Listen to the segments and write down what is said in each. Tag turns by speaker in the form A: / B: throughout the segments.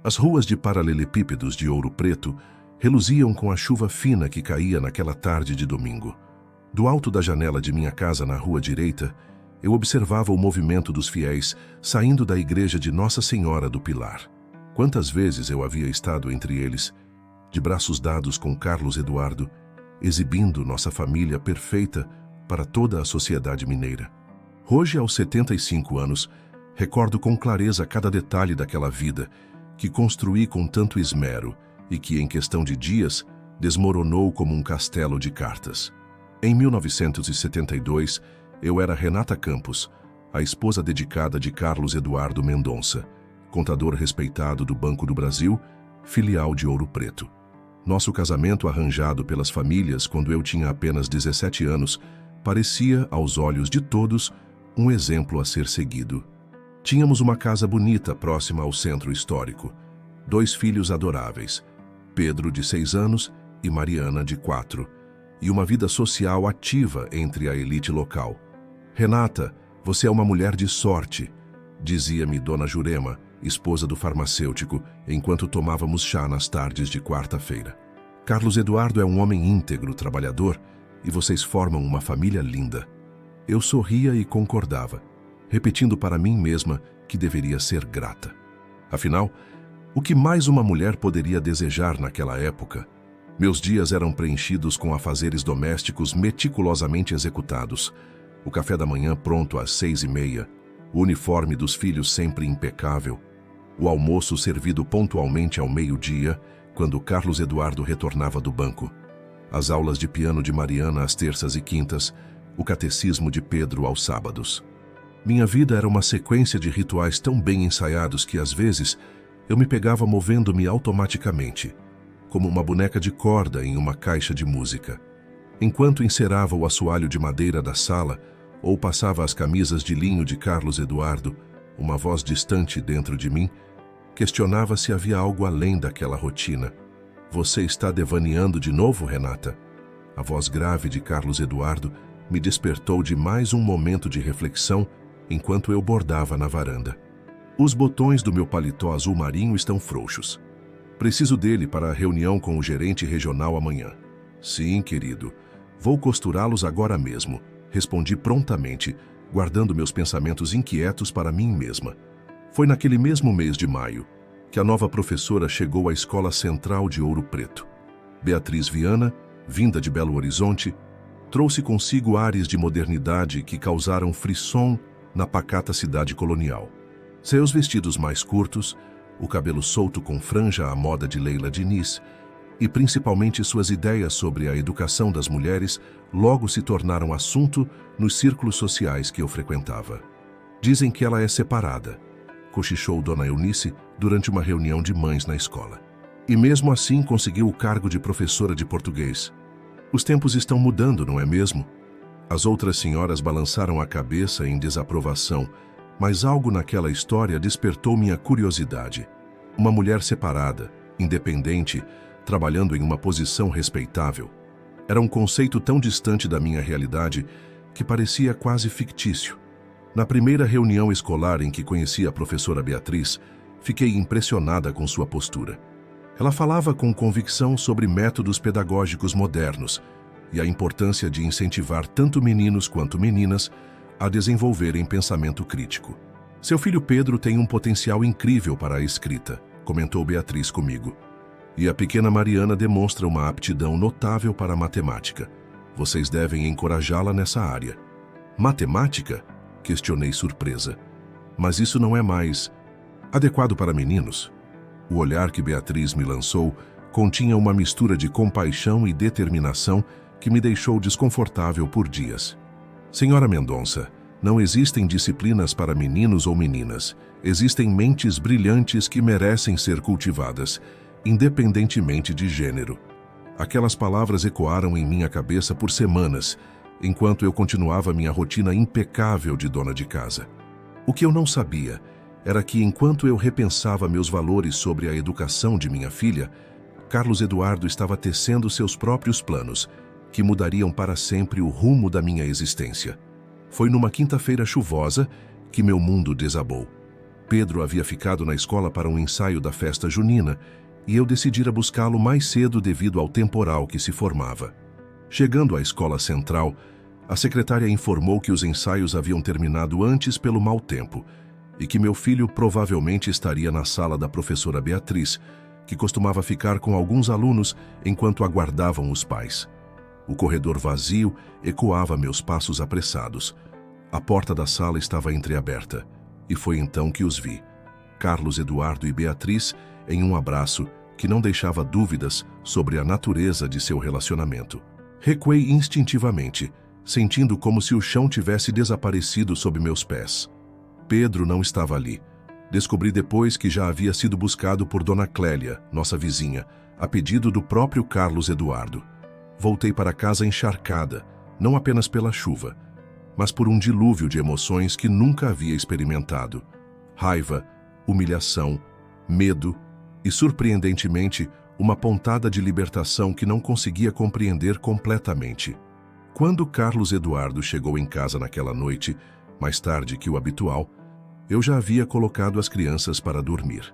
A: As ruas de paralelepípedos de Ouro Preto reluziam com a chuva fina que caía naquela tarde de domingo. Do alto da janela de minha casa na rua direita, eu observava o movimento dos fiéis saindo da igreja de Nossa Senhora do Pilar. Quantas vezes eu havia estado entre eles, de braços dados com Carlos Eduardo, exibindo nossa família perfeita para toda a sociedade mineira. Hoje, aos 75 anos, recordo com clareza cada detalhe daquela vida que construí com tanto esmero e que, em questão de dias, desmoronou como um castelo de cartas. Em 1972, eu era Renata Campos, a esposa dedicada de Carlos Eduardo Mendonça, contador respeitado do Banco do Brasil, filial de Ouro Preto. Nosso casamento, arranjado pelas famílias quando eu tinha apenas 17 anos, parecia, aos olhos de todos, um exemplo a ser seguido. Tínhamos uma casa bonita próxima ao centro histórico, 2 filhos adoráveis, Pedro, de 6 anos, e Mariana, de 4, e uma vida social ativa entre a elite local. "Renata, você é uma mulher de sorte", dizia-me Dona Jurema, esposa do farmacêutico, enquanto tomávamos chá nas tardes de quarta-feira. "Carlos Eduardo é um homem íntegro, trabalhador, e vocês formam uma família linda." Eu sorria e concordava, repetindo para mim mesma que deveria ser grata. Afinal, o que mais uma mulher poderia desejar naquela época? Meus dias eram preenchidos com afazeres domésticos meticulosamente executados, o café da manhã pronto às 6h30, o uniforme dos filhos sempre impecável, o almoço servido pontualmente ao meio-dia, quando Carlos Eduardo retornava do banco, as aulas de piano de Mariana às terças e quintas, o catecismo de Pedro aos sábados. Minha vida era uma sequência de rituais tão bem ensaiados que, às vezes, eu me pegava movendo-me automaticamente, como uma boneca de corda em uma caixa de música. Enquanto encerava o assoalho de madeira da sala ou passava as camisas de linho de Carlos Eduardo, uma voz distante dentro de mim questionava se havia algo além daquela rotina. "Você está devaneando de novo, Renata?" A voz grave de Carlos Eduardo me despertou de mais um momento de reflexão enquanto eu bordava na varanda. "Os botões do meu paletó azul marinho estão frouxos. Preciso dele para a reunião com o gerente regional amanhã." "Sim, querido. Vou costurá-los agora mesmo", respondi prontamente, guardando meus pensamentos inquietos para mim mesma. Foi naquele mesmo mês de maio que a nova professora chegou à Escola Central de Ouro Preto. Beatriz Viana, vinda de Belo Horizonte, trouxe consigo ares de modernidade que causaram frisson na pacata cidade colonial. Seus vestidos mais curtos, o cabelo solto com franja à moda de Leila Diniz, e principalmente suas ideias sobre a educação das mulheres logo se tornaram assunto nos círculos sociais que eu frequentava. "Dizem que ela é separada", cochichou Dona Eunice durante uma reunião de mães na escola. "E mesmo assim conseguiu o cargo de professora de português. Os tempos estão mudando, não é mesmo?" As outras senhoras balançaram a cabeça em desaprovação, mas algo naquela história despertou minha curiosidade. Uma mulher separada, independente, trabalhando em uma posição respeitável. Era um conceito tão distante da minha realidade que parecia quase fictício. Na primeira reunião escolar em que conheci a professora Beatriz, fiquei impressionada com sua postura. Ela falava com convicção sobre métodos pedagógicos modernos e a importância de incentivar tanto meninos quanto meninas a desenvolverem pensamento crítico. "Seu filho Pedro tem um potencial incrível para a escrita", comentou Beatriz comigo. "E a pequena Mariana demonstra uma aptidão notável para a matemática. Vocês devem encorajá-la nessa área." "Matemática?" questionei surpresa. "Mas isso não é mais adequado para meninos?" O olhar que Beatriz me lançou continha uma mistura de compaixão e determinação que me deixou desconfortável por dias. "Senhora Mendonça, não existem disciplinas para meninos ou meninas. Existem mentes brilhantes que merecem ser cultivadas, independentemente de gênero." Aquelas palavras ecoaram em minha cabeça por semanas, enquanto eu continuava minha rotina impecável de dona de casa. O que eu não sabia era que, enquanto eu repensava meus valores sobre a educação de minha filha, Carlos Eduardo estava tecendo seus próprios planos, que mudariam para sempre o rumo da minha existência. Foi numa quinta-feira chuvosa que meu mundo desabou. Pedro havia ficado na escola para um ensaio da festa junina e eu decidira buscá-lo mais cedo devido ao temporal que se formava. Chegando à escola central, a secretária informou que os ensaios haviam terminado antes pelo mau tempo e que meu filho provavelmente estaria na sala da professora Beatriz, que costumava ficar com alguns alunos enquanto aguardavam os pais. O corredor vazio ecoava meus passos apressados. A porta da sala estava entreaberta e foi então que os vi. Carlos Eduardo e Beatriz em um abraço que não deixava dúvidas sobre a natureza de seu relacionamento. Recuei instintivamente, sentindo como se o chão tivesse desaparecido sob meus pés. Pedro não estava ali. Descobri depois que já havia sido buscado por Dona Clélia, nossa vizinha, a pedido do próprio Carlos Eduardo. Voltei para casa encharcada, não apenas pela chuva, mas por um dilúvio de emoções que nunca havia experimentado. Raiva, humilhação, medo e, surpreendentemente, uma pontada de libertação que não conseguia compreender completamente. Quando Carlos Eduardo chegou em casa naquela noite, mais tarde que o habitual, eu já havia colocado as crianças para dormir.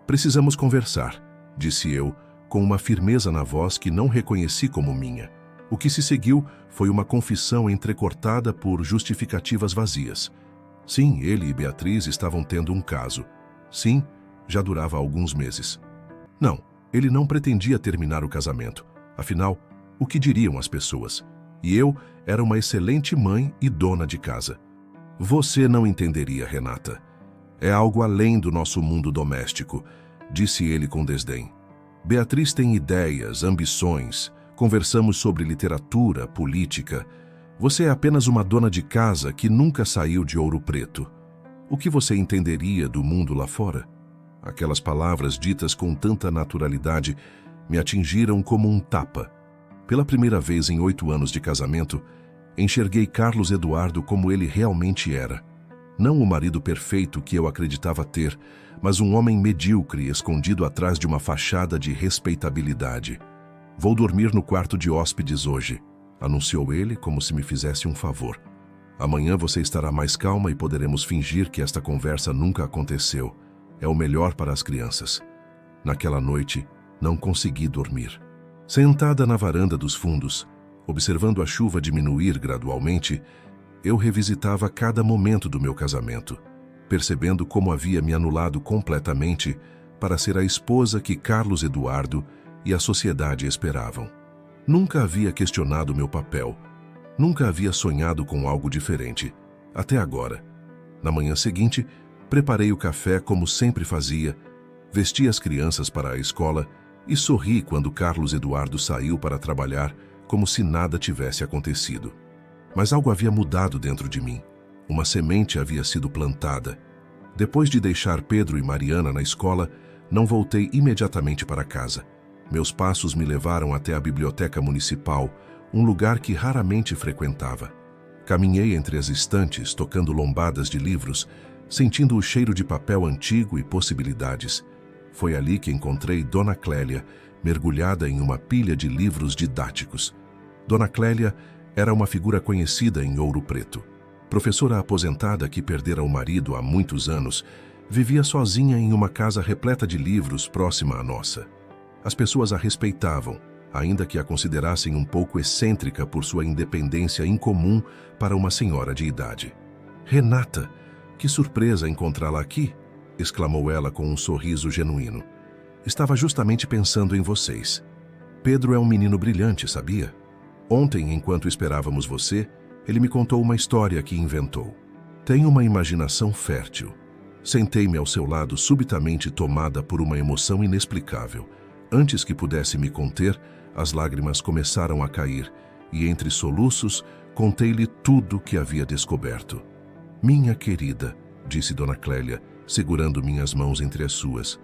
A: "Precisamos conversar", disse eu, com uma firmeza na voz que não reconheci como minha. O que se seguiu foi uma confissão entrecortada por justificativas vazias. Sim, ele e Beatriz estavam tendo um caso. Sim, já durava alguns meses. Não, ele não pretendia terminar o casamento. Afinal, o que diriam as pessoas? E eu era uma excelente mãe e dona de casa. "Você não entenderia, Renata. É algo além do nosso mundo doméstico", disse ele com desdém. "Beatriz tem ideias, ambições. Conversamos sobre literatura, política. Você é apenas uma dona de casa que nunca saiu de Ouro Preto. O que você entenderia do mundo lá fora?" Aquelas palavras ditas com tanta naturalidade me atingiram como um tapa. Pela primeira vez em 8 anos de casamento, enxerguei Carlos Eduardo como ele realmente era. Não o marido perfeito que eu acreditava ter, mas um homem medíocre escondido atrás de uma fachada de respeitabilidade. "Vou dormir no quarto de hóspedes hoje", anunciou ele como se me fizesse um favor. "Amanhã você estará mais calma e poderemos fingir que esta conversa nunca aconteceu. É o melhor para as crianças." Naquela noite, não consegui dormir. Sentada na varanda dos fundos, observando a chuva diminuir gradualmente, eu revisitava cada momento do meu casamento, percebendo como havia me anulado completamente para ser a esposa que Carlos Eduardo e a sociedade esperavam. Nunca havia questionado meu papel, nunca havia sonhado com algo diferente, até agora. Na manhã seguinte, preparei o café como sempre fazia, vesti as crianças para a escola e sorri quando Carlos Eduardo saiu para trabalhar como se nada tivesse acontecido. Mas algo havia mudado dentro de mim. Uma semente havia sido plantada. Depois de deixar Pedro e Mariana na escola, não voltei imediatamente para casa. Meus passos me levaram até a biblioteca municipal, um lugar que raramente frequentava. Caminhei entre as estantes, tocando lombadas de livros, sentindo o cheiro de papel antigo e possibilidades. Foi ali que encontrei Dona Clélia, mergulhada em uma pilha de livros didáticos. Dona Clélia era uma figura conhecida em Ouro Preto. Professora aposentada que perdera o marido há muitos anos, vivia sozinha em uma casa repleta de livros próxima à nossa. As pessoas a respeitavam, ainda que a considerassem um pouco excêntrica por sua independência incomum para uma senhora de idade. "Renata, que surpresa encontrá-la aqui!" exclamou ela com um sorriso genuíno. "Estava justamente pensando em vocês. Pedro é um menino brilhante, sabia? Ontem, enquanto esperávamos você, ele me contou uma história que inventou. Tem uma imaginação fértil." Sentei-me ao seu lado subitamente tomada por uma emoção inexplicável. Antes que pudesse me conter, as lágrimas começaram a cair e, entre soluços, contei-lhe tudo que havia descoberto. "Minha querida", disse Dona Clélia, segurando minhas mãos entre as suas,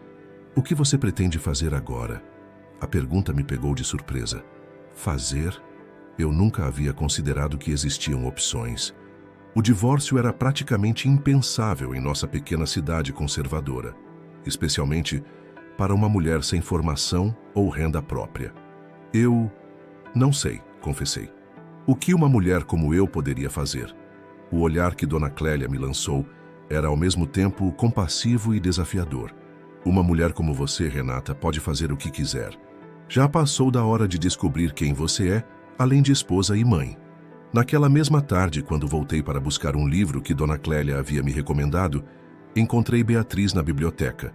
A: "o que você pretende fazer agora?" A pergunta me pegou de surpresa. Fazer? Eu nunca havia considerado que existiam opções. O divórcio era praticamente impensável em nossa pequena cidade conservadora, especialmente para uma mulher sem formação ou renda própria. "Eu não sei", confessei. "O que uma mulher como eu poderia fazer?" O olhar que Dona Clélia me lançou era ao mesmo tempo compassivo e desafiador. Uma mulher como você, Renata, pode fazer o que quiser. Já passou da hora de descobrir quem você é, além de esposa e mãe. Naquela mesma tarde, quando voltei para buscar um livro que Dona Clélia havia me recomendado, encontrei Beatriz na biblioteca.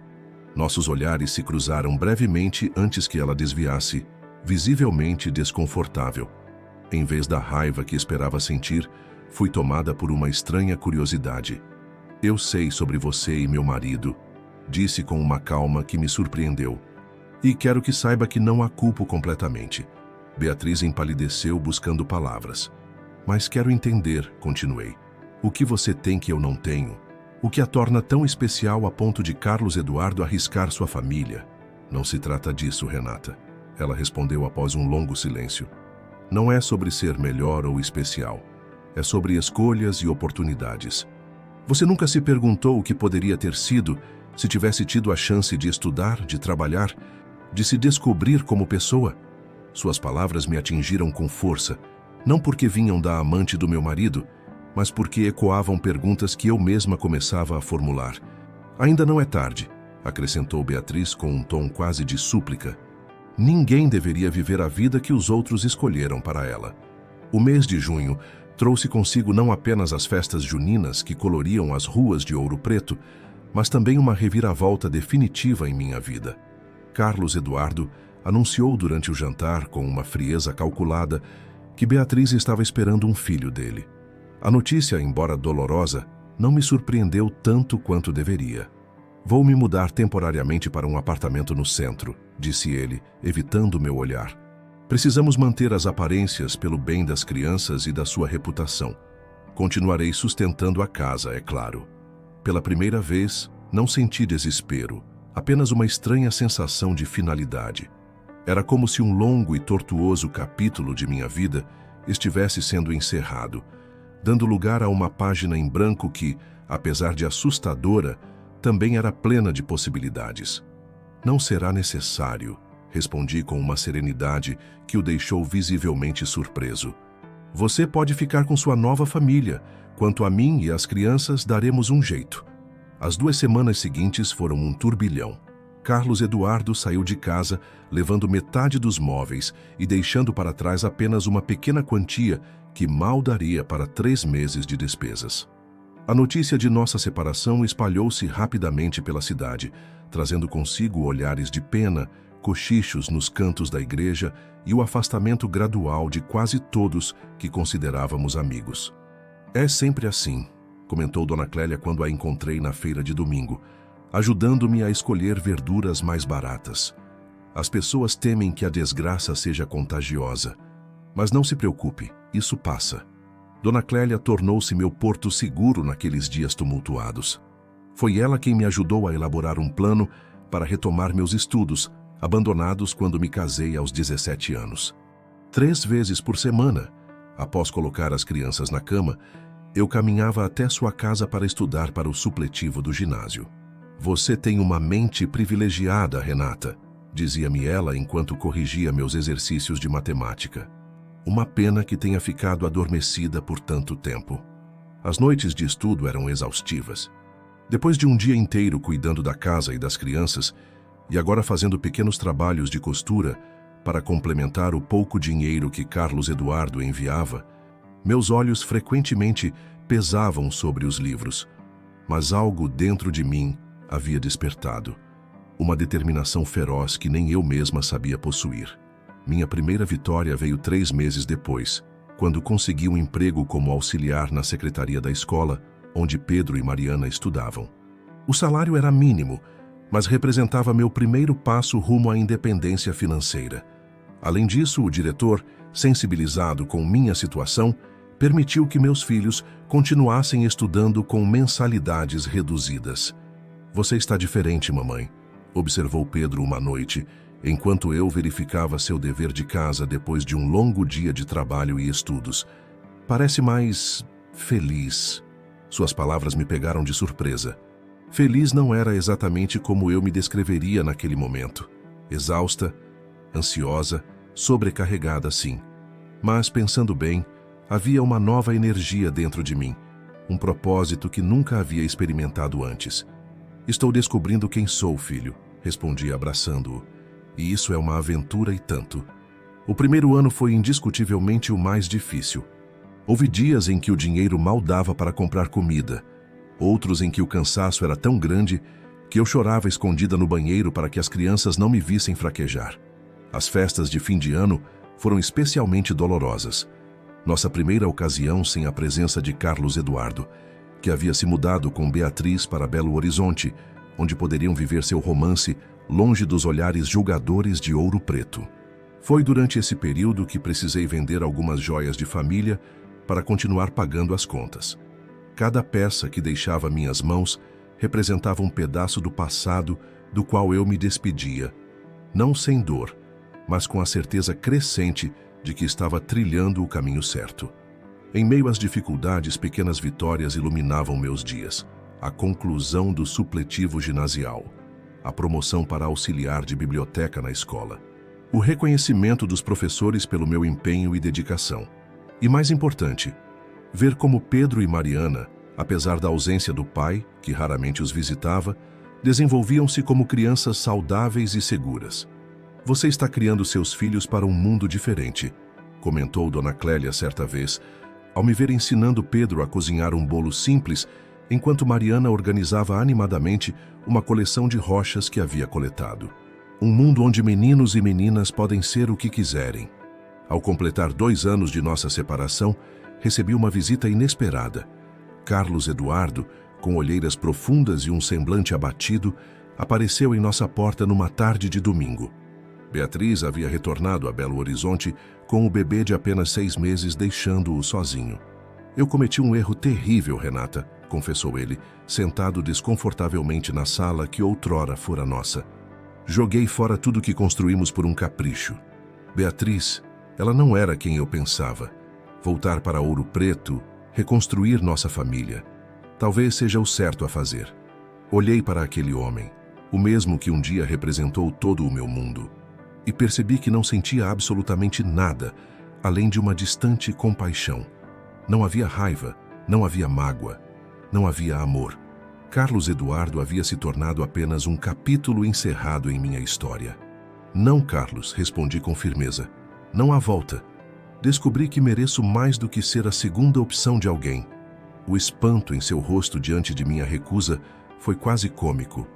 A: Nossos olhares se cruzaram brevemente antes que ela desviasse, visivelmente desconfortável. Em vez da raiva que esperava sentir, fui tomada por uma estranha curiosidade. Eu sei sobre você e meu marido, disse com uma calma que me surpreendeu. E quero que saiba que não a culpo completamente. Beatriz empalideceu buscando palavras. Mas quero entender, continuei. O que você tem que eu não tenho? O que a torna tão especial a ponto de Carlos Eduardo arriscar sua família? Não se trata disso, Renata. Ela respondeu após um longo silêncio. Não é sobre ser melhor ou especial. É sobre escolhas e oportunidades. Você nunca se perguntou o que poderia ter sido se tivesse tido a chance de estudar, de trabalhar, de se descobrir como pessoa? Suas palavras me atingiram com força, não porque vinham da amante do meu marido, mas porque ecoavam perguntas que eu mesma começava a formular. Ainda não é tarde, acrescentou Beatriz com um tom quase de súplica. Ninguém deveria viver a vida que os outros escolheram para ela. O mês de junho trouxe consigo não apenas as festas juninas que coloriam as ruas de Ouro Preto, mas também uma reviravolta definitiva em minha vida. Carlos Eduardo anunciou durante o jantar, com uma frieza calculada, que Beatriz estava esperando um filho dele. A notícia, embora dolorosa, não me surpreendeu tanto quanto deveria. Vou me mudar temporariamente para um apartamento no centro, disse ele, evitando meu olhar. Precisamos manter as aparências pelo bem das crianças e da sua reputação. Continuarei sustentando a casa, é claro. Pela primeira vez, não senti desespero, apenas uma estranha sensação de finalidade. Era como se um longo e tortuoso capítulo de minha vida estivesse sendo encerrado, dando lugar a uma página em branco que, apesar de assustadora, também era plena de possibilidades. Não será necessário, respondi com uma serenidade que o deixou visivelmente surpreso. Você pode ficar com sua nova família. Quanto a mim e às crianças, daremos um jeito. As 2 semanas seguintes foram um turbilhão. Carlos Eduardo saiu de casa, levando metade dos móveis e deixando para trás apenas uma pequena quantia que mal daria para 3 meses de despesas. A notícia de nossa separação espalhou-se rapidamente pela cidade, trazendo consigo olhares de pena, cochichos nos cantos da igreja e o afastamento gradual de quase todos que considerávamos amigos. É sempre assim, comentou Dona Clélia quando a encontrei na feira de domingo, ajudando-me a escolher verduras mais baratas. As pessoas temem que a desgraça seja contagiosa. Mas não se preocupe, isso passa. Dona Clélia tornou-se meu porto seguro naqueles dias tumultuados. Foi ela quem me ajudou a elaborar um plano para retomar meus estudos, abandonados quando me casei aos 17 anos. 3 vezes por semana, após colocar as crianças na cama, eu caminhava até sua casa para estudar para o supletivo do ginásio. Você tem uma mente privilegiada, Renata, dizia-me ela enquanto corrigia meus exercícios de matemática. Uma pena que tenha ficado adormecida por tanto tempo. As noites de estudo eram exaustivas. Depois de um dia inteiro cuidando da casa e das crianças, e agora fazendo pequenos trabalhos de costura para complementar o pouco dinheiro que Carlos Eduardo enviava, meus olhos frequentemente pesavam sobre os livros. Mas algo dentro de mim havia despertado. Uma determinação feroz que nem eu mesma sabia possuir. Minha primeira vitória veio 3 meses depois, quando consegui um emprego como auxiliar na secretaria da escola, onde Pedro e Mariana estudavam. O salário era mínimo, mas representava meu primeiro passo rumo à independência financeira. Além disso, o diretor, sensibilizado com minha situação, permitiu que meus filhos continuassem estudando com mensalidades reduzidas. Você está diferente, mamãe, observou Pedro uma noite, enquanto eu verificava seu dever de casa depois de um longo dia de trabalho e estudos. Parece mais feliz. Suas palavras me pegaram de surpresa. Feliz não era exatamente como eu me descreveria naquele momento. Exausta, ansiosa, sobrecarregada, sim. Mas, pensando bem, havia uma nova energia dentro de mim. um propósito que nunca havia experimentado antes. Estou descobrindo quem sou, filho, respondi abraçando-o. E isso é uma aventura e tanto. O primeiro ano foi indiscutivelmente o mais difícil. Houve dias em que o dinheiro mal dava para comprar comida, outros em que o cansaço era tão grande que eu chorava escondida no banheiro para que as crianças não me vissem fraquejar. As festas de fim de ano foram especialmente dolorosas. Nossa primeira ocasião sem a presença de Carlos Eduardo, que havia se mudado com Beatriz para Belo Horizonte, onde poderiam viver seu romance longe dos olhares julgadores de Ouro Preto. Foi durante esse período que precisei vender algumas joias de família para continuar pagando as contas. Cada peça que deixava minhas mãos representava um pedaço do passado do qual eu me despedia, não sem dor, mas com a certeza crescente de que estava trilhando o caminho certo. Em meio às dificuldades, pequenas vitórias iluminavam meus dias. A conclusão do supletivo ginasial, a promoção para auxiliar de biblioteca na escola, o reconhecimento dos professores pelo meu empenho e dedicação. E mais importante, ver como Pedro e Mariana, apesar da ausência do pai, que raramente os visitava, desenvolviam-se como crianças saudáveis e seguras. Você está criando seus filhos para um mundo diferente, comentou Dona Clélia certa vez, ao me ver ensinando Pedro a cozinhar um bolo simples, enquanto Mariana organizava animadamente uma coleção de rochas que havia coletado. Um mundo onde meninos e meninas podem ser o que quiserem. Ao completar 2 anos de nossa separação, recebi uma visita inesperada. Carlos Eduardo, com olheiras profundas e um semblante abatido, apareceu em nossa porta numa tarde de domingo. Beatriz havia retornado a Belo Horizonte com o bebê de apenas 6 meses, deixando-o sozinho. Eu cometi um erro terrível, Renata, confessou ele, sentado desconfortavelmente na sala que outrora fora nossa. Joguei fora tudo que construímos por um capricho. Beatriz, ela não era quem eu pensava. Voltar para Ouro Preto, reconstruir nossa família, talvez seja o certo a fazer. Olhei para aquele homem, o mesmo que um dia representou todo o meu mundo, e percebi que não sentia absolutamente nada, além de uma distante compaixão. Não havia raiva, não havia mágoa, não havia amor. Carlos Eduardo havia se tornado apenas um capítulo encerrado em minha história. Não, Carlos, respondi com firmeza. Não há volta. Descobri que mereço mais do que ser a segunda opção de alguém. O espanto em seu rosto diante de minha recusa foi quase cômico.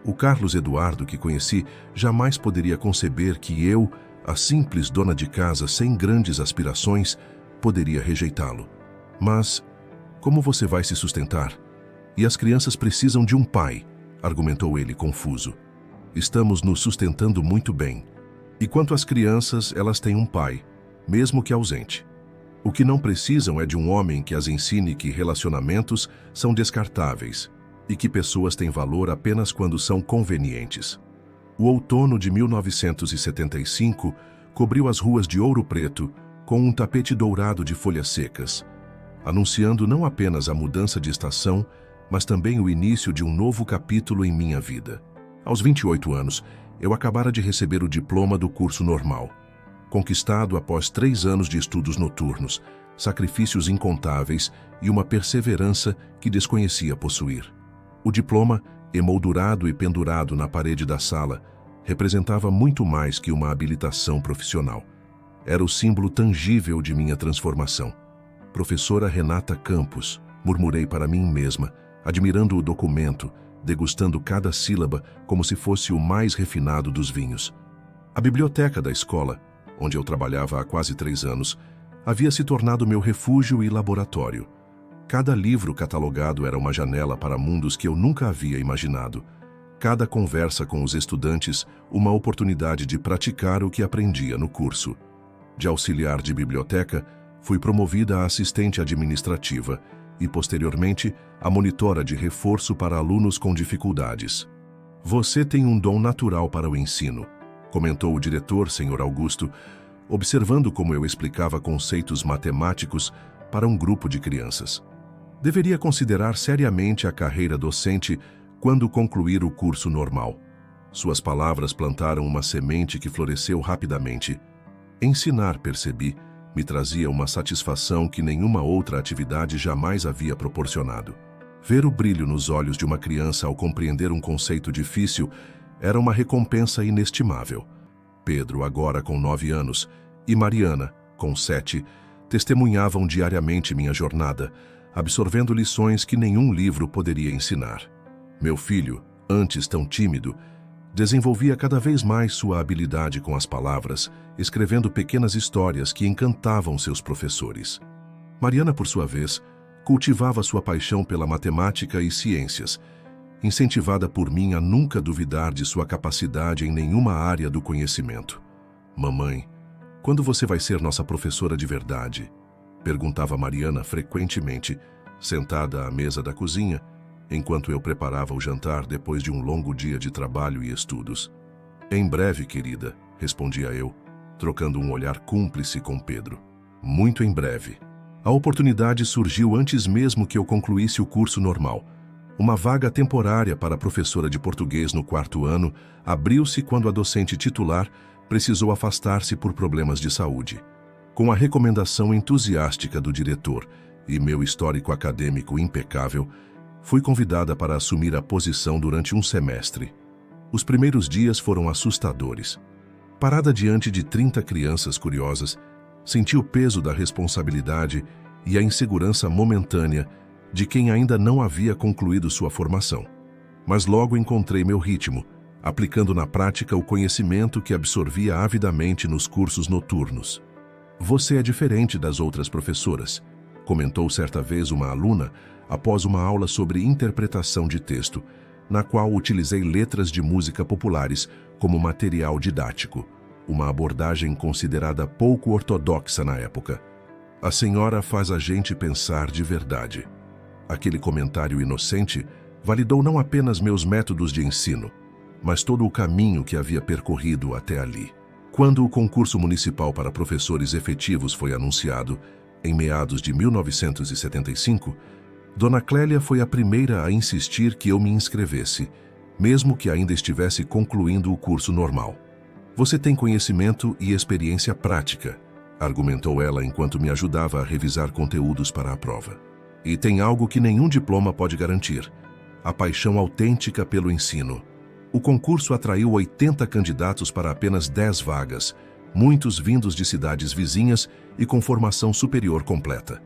A: O Carlos Eduardo que conheci jamais poderia conceber que eu, a simples dona de casa sem grandes aspirações, poderia rejeitá-lo. Mas como você vai se sustentar? E as crianças precisam de um pai, argumentou ele confuso. Estamos nos sustentando muito bem. E quanto às crianças, elas têm um pai, mesmo que ausente. O que não precisam é de um homem que as ensine que relacionamentos são descartáveis e que pessoas têm valor apenas quando são convenientes. O outono de 1975 cobriu as ruas de Ouro Preto com um tapete dourado de folhas secas, anunciando não apenas a mudança de estação, mas também o início de um novo capítulo em minha vida. Aos 28 anos, eu acabara de receber o diploma do curso normal, conquistado após 3 anos de estudos noturnos, sacrifícios incontáveis e uma perseverança que desconhecia possuir. O diploma, emoldurado e pendurado na parede da sala, representava muito mais que uma habilitação profissional. Era o símbolo tangível de minha transformação. Professora Renata Campos, murmurei para mim mesma, admirando o documento, degustando cada sílaba como se fosse o mais refinado dos vinhos. A biblioteca da escola, onde eu trabalhava há quase 3 anos, havia se tornado meu refúgio e laboratório. Cada livro catalogado era uma janela para mundos que eu nunca havia imaginado. Cada conversa com os estudantes, uma oportunidade de praticar o que aprendia no curso. De auxiliar de biblioteca, fui promovida a assistente administrativa e, posteriormente, a monitora de reforço para alunos com dificuldades. Você tem um dom natural para o ensino, comentou o diretor, Sr. Augusto, observando como eu explicava conceitos matemáticos para um grupo de crianças. Deveria considerar seriamente a carreira docente quando concluir o curso normal. Suas palavras plantaram uma semente que floresceu rapidamente. Ensinar, percebi, Me trazia uma satisfação que nenhuma outra atividade jamais havia proporcionado. Ver o brilho nos olhos de uma criança ao compreender um conceito difícil era uma recompensa inestimável. Pedro, agora com 9 anos, e Mariana, com 7, testemunhavam diariamente minha jornada, absorvendo lições que nenhum livro poderia ensinar. Meu filho, antes tão tímido, desenvolvia cada vez mais sua habilidade com as palavras, escrevendo pequenas histórias que encantavam seus professores. Mariana, por sua vez, cultivava sua paixão pela matemática e ciências, incentivada por mim a nunca duvidar de sua capacidade em nenhuma área do conhecimento. "Mamãe, quando você vai ser nossa professora de verdade?", perguntava Mariana frequentemente, sentada à mesa da cozinha, enquanto eu preparava o jantar depois de um longo dia de trabalho e estudos. "Em breve, querida", respondia eu, trocando um olhar cúmplice com Pedro. "Muito em breve." A oportunidade surgiu antes mesmo que eu concluísse o curso normal. Uma vaga temporária para professora de português no 4º ano abriu-se quando a docente titular precisou afastar-se por problemas de saúde. Com a recomendação entusiástica do diretor e meu histórico acadêmico impecável, fui convidada para assumir a posição durante um semestre. Os primeiros dias foram assustadores. Parada diante de 30 crianças curiosas, senti o peso da responsabilidade e a insegurança momentânea de quem ainda não havia concluído sua formação. Mas logo encontrei meu ritmo, aplicando na prática o conhecimento que absorvia avidamente nos cursos noturnos. "Você é diferente das outras professoras", comentou certa vez uma aluna após uma aula sobre interpretação de texto, na qual utilizei letras de música populares como material didático, uma abordagem considerada pouco ortodoxa na época. "A senhora faz a gente pensar de verdade." Aquele comentário inocente validou não apenas meus métodos de ensino, mas todo o caminho que havia percorrido até ali. Quando o concurso municipal para professores efetivos foi anunciado, em meados de 1975, Dona Clélia foi a primeira a insistir que eu me inscrevesse, mesmo que ainda estivesse concluindo o curso normal. "Você tem conhecimento e experiência prática", argumentou ela enquanto me ajudava a revisar conteúdos para a prova. "E tem algo que nenhum diploma pode garantir: a paixão autêntica pelo ensino." O concurso atraiu 80 candidatos para apenas 10 vagas, muitos vindos de cidades vizinhas e com formação superior completa.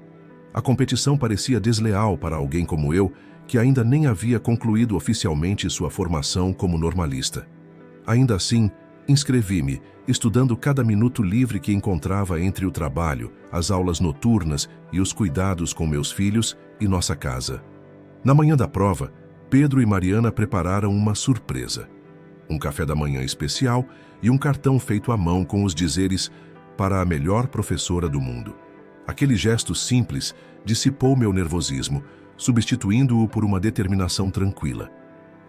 A: A competição parecia desleal para alguém como eu, que ainda nem havia concluído oficialmente sua formação como normalista. Ainda assim, inscrevi-me, estudando cada minuto livre que encontrava entre o trabalho, as aulas noturnas e os cuidados com meus filhos e nossa casa. Na manhã da prova, Pedro e Mariana prepararam uma surpresa. Um café da manhã especial e um cartão feito à mão com os dizeres "para a melhor professora do mundo". Aquele gesto simples dissipou meu nervosismo, substituindo-o por uma determinação tranquila.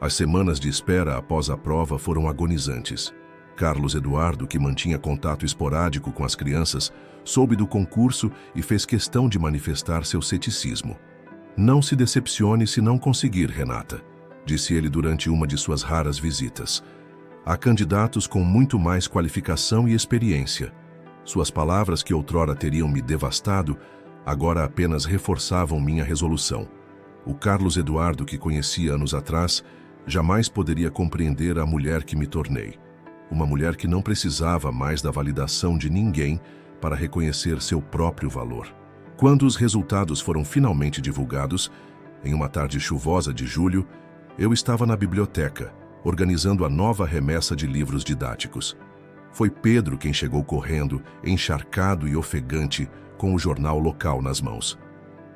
A: As semanas de espera após a prova foram agonizantes. Carlos Eduardo, que mantinha contato esporádico com as crianças, soube do concurso e fez questão de manifestar seu ceticismo. "Não se decepcione se não conseguir, Renata", disse ele durante uma de suas raras visitas. "Há candidatos com muito mais qualificação e experiência." Suas palavras, que outrora teriam me devastado, agora apenas reforçavam minha resolução. O Carlos Eduardo que conheci anos atrás jamais poderia compreender a mulher que me tornei. Uma mulher que não precisava mais da validação de ninguém para reconhecer seu próprio valor. Quando os resultados foram finalmente divulgados, em uma tarde chuvosa de julho, eu estava na biblioteca, organizando a nova remessa de livros didáticos. Foi Pedro quem chegou correndo, encharcado e ofegante, com o jornal local nas mãos.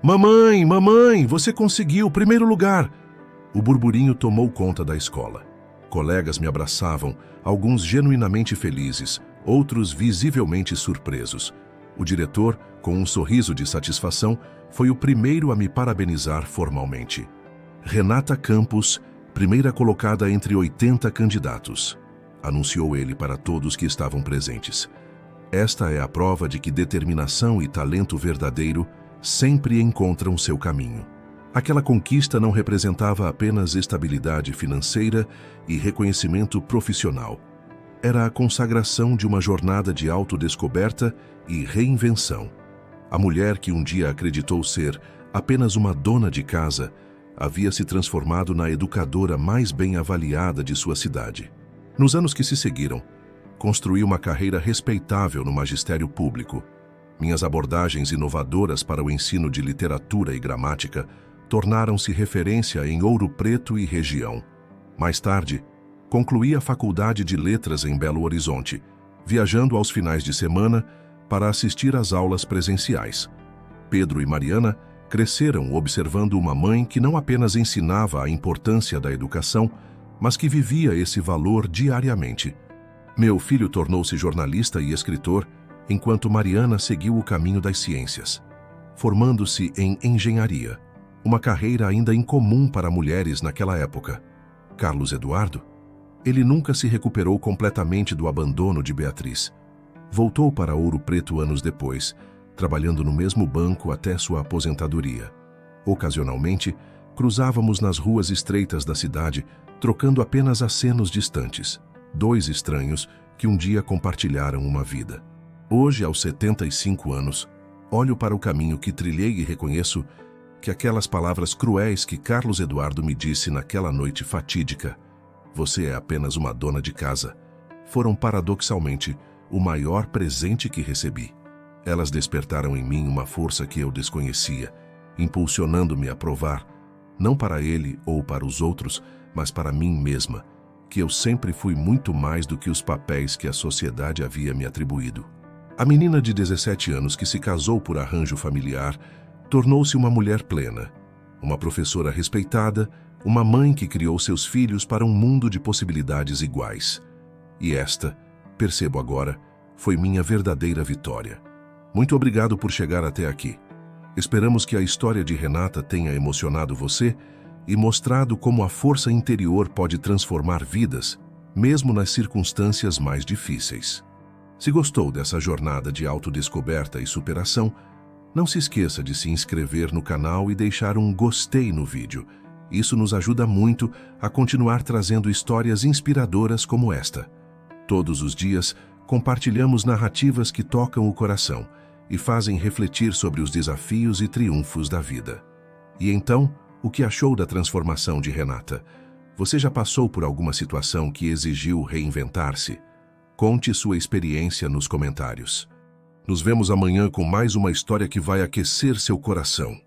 A: "Mamãe, mamãe, você conseguiu o primeiro lugar!" O burburinho tomou conta da escola. Colegas me abraçavam, alguns genuinamente felizes, outros visivelmente surpresos. O diretor, com um sorriso de satisfação, foi o primeiro a me parabenizar formalmente. "Renata Campos, primeira colocada entre 80 candidatos", anunciou ele para todos que estavam presentes. "Esta é a prova de que determinação e talento verdadeiro sempre encontram seu caminho." Aquela conquista não representava apenas estabilidade financeira e reconhecimento profissional. era a consagração de uma jornada de autodescoberta e reinvenção. A mulher que um dia acreditou ser apenas uma dona de casa havia se transformado na educadora mais bem avaliada de sua cidade. Nos anos que se seguiram, construí uma carreira respeitável no magistério público. Minhas abordagens inovadoras para o ensino de literatura e gramática tornaram-se referência em Ouro Preto e região. Mais tarde, concluí a Faculdade de Letras em Belo Horizonte, viajando aos finais de semana para assistir às aulas presenciais. Pedro e Mariana cresceram observando uma mãe que não apenas ensinava a importância da educação, mas que vivia esse valor diariamente. Meu filho tornou-se jornalista e escritor, enquanto Mariana seguiu o caminho das ciências, formando-se em engenharia, uma carreira ainda incomum para mulheres naquela época. Carlos Eduardo? Ele nunca se recuperou completamente do abandono de Beatriz. Voltou para Ouro Preto anos depois, trabalhando no mesmo banco até sua aposentadoria. Ocasionalmente, cruzávamos nas ruas estreitas da cidade, trocando apenas acenos distantes. Dois estranhos que um dia compartilharam uma vida. Hoje, aos 75 anos, olho para o caminho que trilhei e reconheço que aquelas palavras cruéis que Carlos Eduardo me disse naquela noite fatídica, "Você é apenas uma dona de casa", foram paradoxalmente o maior presente que recebi. Elas despertaram em mim uma força que eu desconhecia, impulsionando-me a provar, não para ele ou para os outros, mas para mim mesma, que eu sempre fui muito mais do que os papéis que a sociedade havia me atribuído. A menina de 17 anos que se casou por arranjo familiar tornou-se uma mulher plena, uma professora respeitada, uma mãe que criou seus filhos para um mundo de possibilidades iguais. E esta, percebo agora, foi minha verdadeira vitória. Muito obrigado por chegar até aqui. Esperamos que a história de Renata tenha emocionado você e mostrado como a força interior pode transformar vidas, mesmo nas circunstâncias mais difíceis. Se gostou dessa jornada de autodescoberta e superação, não se esqueça de se inscrever no canal e deixar um gostei no vídeo. Isso nos ajuda muito a continuar trazendo histórias inspiradoras como esta. Todos os dias, compartilhamos narrativas que tocam o coração e fazem refletir sobre os desafios e triunfos da vida. E então, o que achou da transformação de Renata? Você já passou por alguma situação que exigiu reinventar-se? Conte sua experiência nos comentários. Nos vemos amanhã com mais uma história que vai aquecer seu coração.